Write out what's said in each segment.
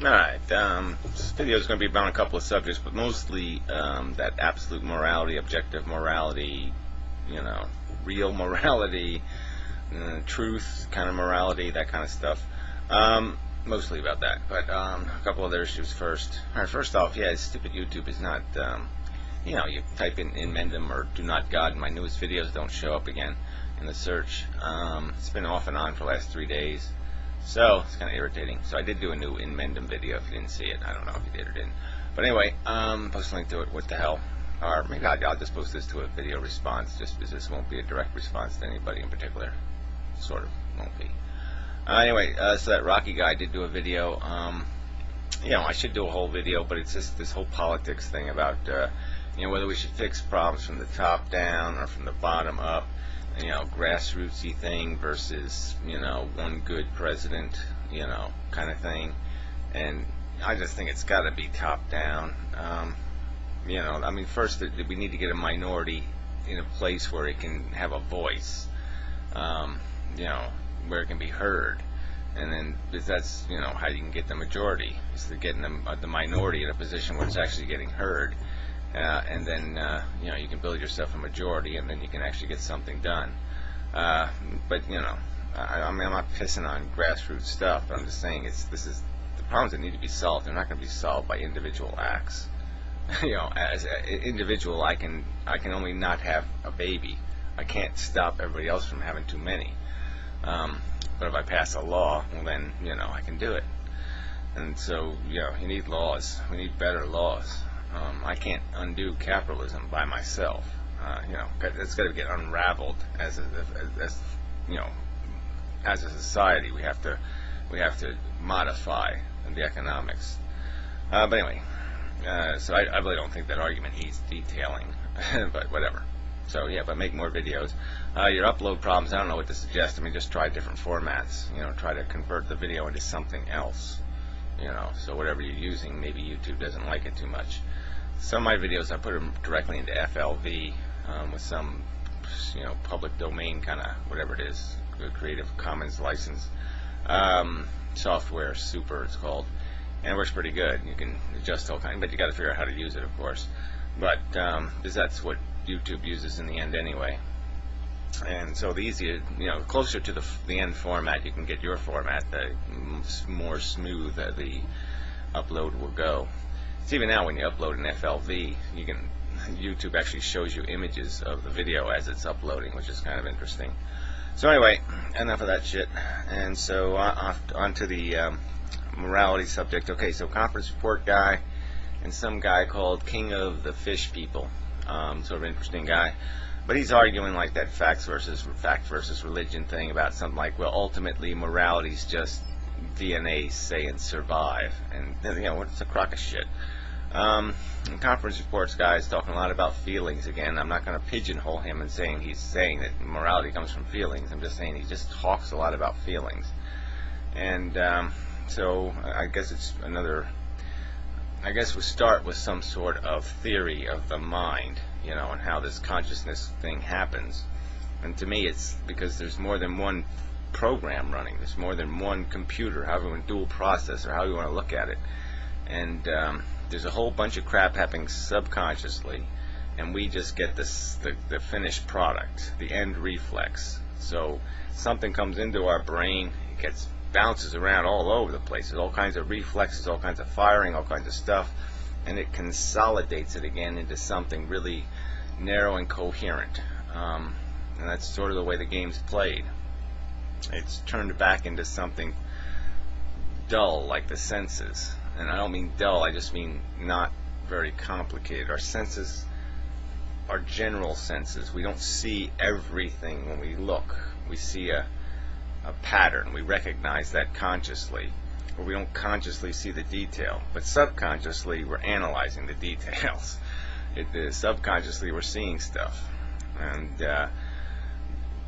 Alright, this video is going to be about a couple of subjects, but mostly that absolute morality, objective morality, real morality, truth kind of morality, that kind of stuff. Mostly about that, but a couple other issues first. Alright, first off, yeah, stupid YouTube is not, you type in Mendham or DoNotGod, and my newest videos don't show up again in the search. It's been off and on for the last 3 days. So, it's kind of irritating. So I did do a new In Mendham video if you didn't see it. I don't know if you did or didn't. But anyway, post a link to it. What the hell? Or maybe I'll just post this to a video response, just because this won't be a direct response to anybody in particular. Sort of won't be. Anyway, so that Rocky guy did do a video. I should do a whole video, but it's just this whole politics thing about, whether we should fix problems from the top down or from the bottom up. Grassrootsy thing versus, one good president, kind of thing. And I just think it's got to be top down. First we need to get a minority in a place where it can have a voice, where it can be heard. And then that's, how you can get the majority, is to get the minority in a position where it's actually getting heard. And then you can build yourself a majority, and then you can actually get something done. But I'm not pissing on grassroots stuff. But I'm just saying the problems that need to be solved. They're not going to be solved by individual acts. As an individual, I can only not have a baby. I can't stop everybody else from having too many. But if I pass a law, well then I can do it. And so you need laws. We need better laws. I can't undo capitalism by myself. It's got to get unraveled as a society. We have to modify the economics. But anyway, so I really don't think that argument needs detailing. But whatever. So yeah, but make more videos. Your upload problems, I don't know what to suggest. Just try different formats. Try to convert the video into something else. So whatever you're using, maybe YouTube doesn't like it too much. Some of my videos, I put them directly into FLV with some, public domain kind of whatever it is, Creative Commons license software, super it's called, and it works pretty good. You can adjust all kinds, but you got to figure out how to use it, of course. But because that's what YouTube uses in the end anyway. And so the easier, closer to the end format you can get your format, the more smooth the upload will go. It's even now when you upload an FLV, YouTube actually shows you images of the video as it's uploading, which is kind of interesting. So anyway, enough of that shit. And so on to the morality subject. Okay, so conference report guy and some guy called King of the Fish People, sort of interesting guy. But he's arguing like that fact versus religion thing about something like, well, ultimately morality's just DNA saying survive, and it's a crock of shit. Conference reports guy is talking a lot about feelings again. I'm not going to pigeonhole him and saying he's saying that morality comes from feelings. I'm just saying he just talks a lot about feelings. And so I guess it's another. I guess we start with some sort of theory of the mind, and how this consciousness thing happens. And to me, it's because there's more than one program running. There's more than one computer, however you want to dual process, or how you want to look at it. And there's a whole bunch of crap happening subconsciously, and we just get the finished product, the end reflex. So something comes into our brain, it bounces around all over the place. There's all kinds of reflexes, all kinds of firing, all kinds of stuff, and it consolidates it again into something really narrow and coherent. And that's sort of the way the game's played. It's turned back into something dull, like the senses. And I don't mean dull, I just mean not very complicated. Our senses are general senses. We don't see everything when we look. We see a pattern. We recognize that consciously. Or we don't consciously see the detail. But subconsciously, we're analyzing the details. Subconsciously, we're seeing stuff. And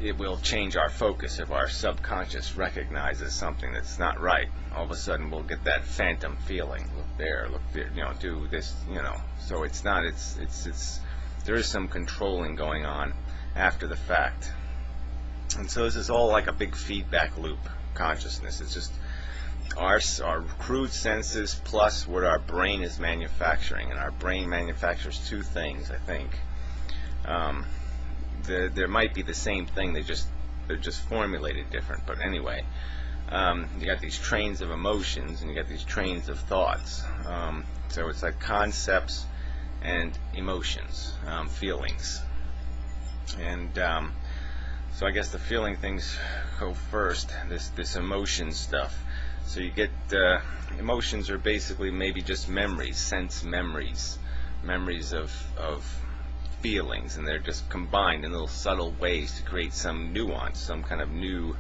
it will change our focus if our subconscious recognizes something that's not right. All of a sudden we'll get that phantom feeling. Look there, do this, So it's not, there is some controlling going on after the fact. And so this is all like a big feedback loop consciousness. It's just our crude senses plus what our brain is manufacturing, and our brain manufactures two things, I think. There might be the same thing, they're just formulated different, but anyway, you got these trains of emotions and you got these trains of thoughts. So it's like concepts and emotions, feelings, and so I guess the feeling things go first, this emotion stuff. So you get emotions are basically maybe just memories, sense memories, memories of feelings, and they're just combined in little subtle ways to create some nuance, some kind of new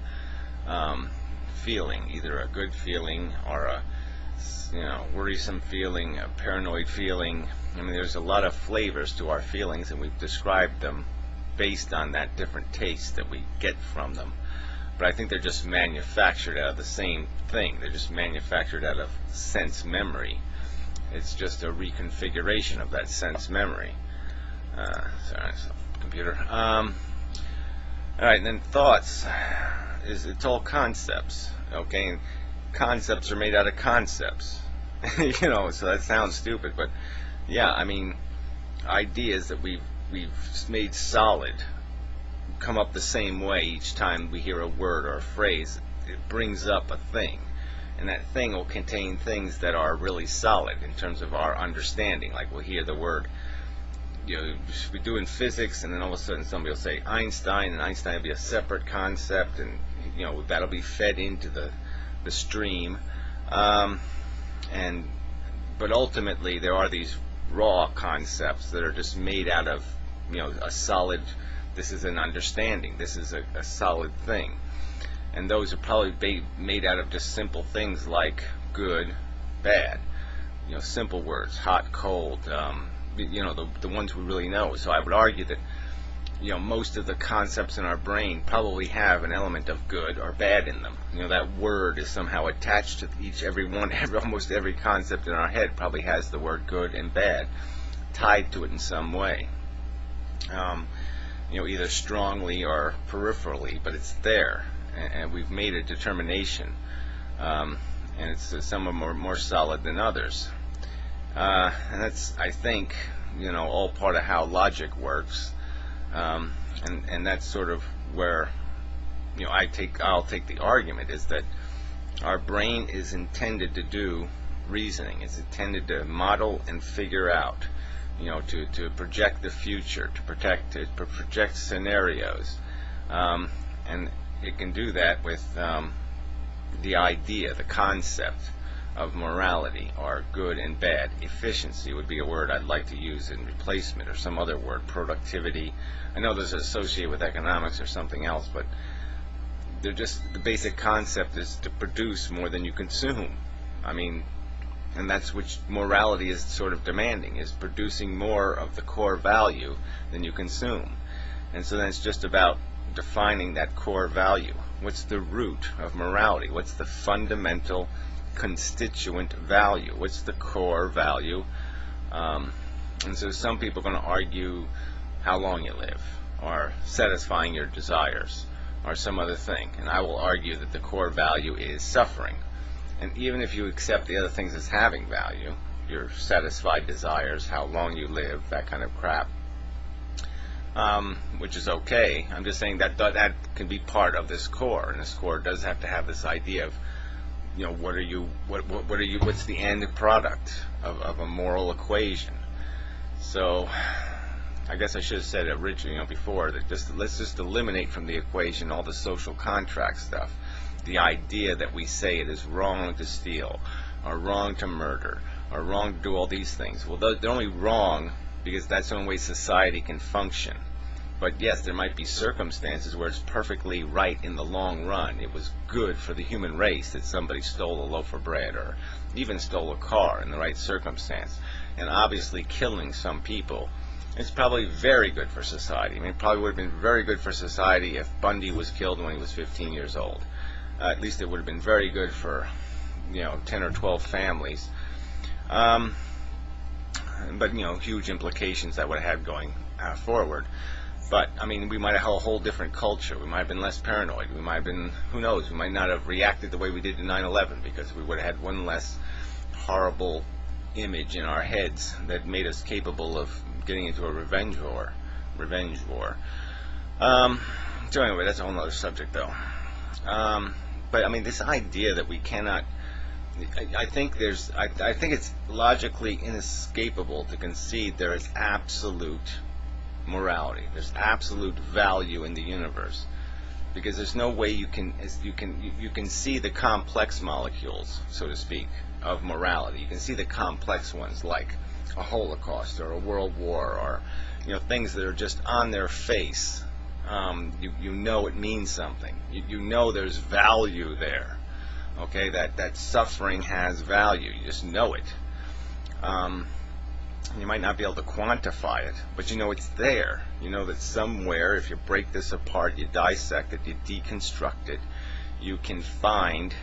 feeling, either a good feeling or a worrisome feeling, a paranoid feeling. I mean, there's a lot of flavors to our feelings, and we've described them based on that different taste that we get from them. But I think they're just manufactured out of the same thing. They're just manufactured out of sense memory. It's just a reconfiguration of that sense memory. Sorry, computer. Alright, and then thoughts it's all concepts. Okay, and concepts are made out of concepts. So that sounds stupid, but yeah, I mean, ideas that we've made solid come up the same way each time we hear a word or a phrase. It brings up a thing, and that thing will contain things that are really solid in terms of our understanding. Like we'll hear the word, we do in physics, and then all of a sudden somebody will say Einstein, and Einstein will be a separate concept, and that'll be fed into the stream. But ultimately there are these raw concepts that are just made out of a solid, this is an understanding, this is a solid thing, and those are probably made out of just simple things like good, bad, simple words, hot, cold, the ones we really know. So I would argue that most of the concepts in our brain probably have an element of good or bad in them. That word is somehow attached to almost every concept in our head probably has the word good and bad tied to it in some way. Either strongly or peripherally, but it's there, and we've made a determination, and some are more solid than others, and that's, I think, all part of how logic works, and that's sort of where I'll take the argument, is that our brain is intended to do reasoning. It's intended to model and figure out, to project the future, to project scenarios, and it can do that with the idea, the concept of morality, or good and bad. Efficiency would be a word I'd like to use in replacement, or some other word. Productivity. I know this is associated with economics or something else, but they're just, the basic concept is to produce more than you consume. I mean, and that's which morality is sort of demanding, is producing more of the core value than you consume. And so then it's just about defining that core value. What's the root of morality? What's the fundamental constituent value? What's the core value? And so some people are going to argue how long you live, or satisfying your desires, or some other thing. And I will argue that the core value is suffering. And even if you accept the other things as having value, your satisfied desires, how long you live, that kind of crap, which is okay, I'm just saying that can be part of this core, and this core does have to have this idea of, what's the end product of a moral equation. So I guess I should have said originally, before, that let's just eliminate from the equation all the social contract stuff. The idea that we say it is wrong to steal, or wrong to murder, or wrong to do all these things. Well, they're only wrong because that's the only way society can function. But yes, there might be circumstances where it's perfectly right in the long run. It was good for the human race that somebody stole a loaf of bread, or even stole a car in the right circumstance. And obviously killing some people, it's probably very good for society. I mean, it probably would have been very good for society if Bundy was killed when he was 15 years old. At least it would have been very good for 10 or 12 families. But huge implications that would have had going forward. But, I mean, we might have had a whole different culture. We might have been less paranoid. We might have been, who knows, we might not have reacted the way we did to 9/11 because we would have had one less horrible image in our heads that made us capable of getting into a revenge war. So anyway, that's a whole other subject, though. But I mean, this idea that we cannot, I think it's logically inescapable to concede there is absolute morality. There's absolute value in the universe, because there's no way you can see the complex molecules, so to speak, of morality. You can see the complex ones like a Holocaust or a World War, or things that are just on their face. You know it means something. You know there's value there. Okay, that suffering has value. You just know it. You might not be able to quantify it, but you know it's there. You know that somewhere, if you break this apart, you dissect it, you deconstruct it, you can find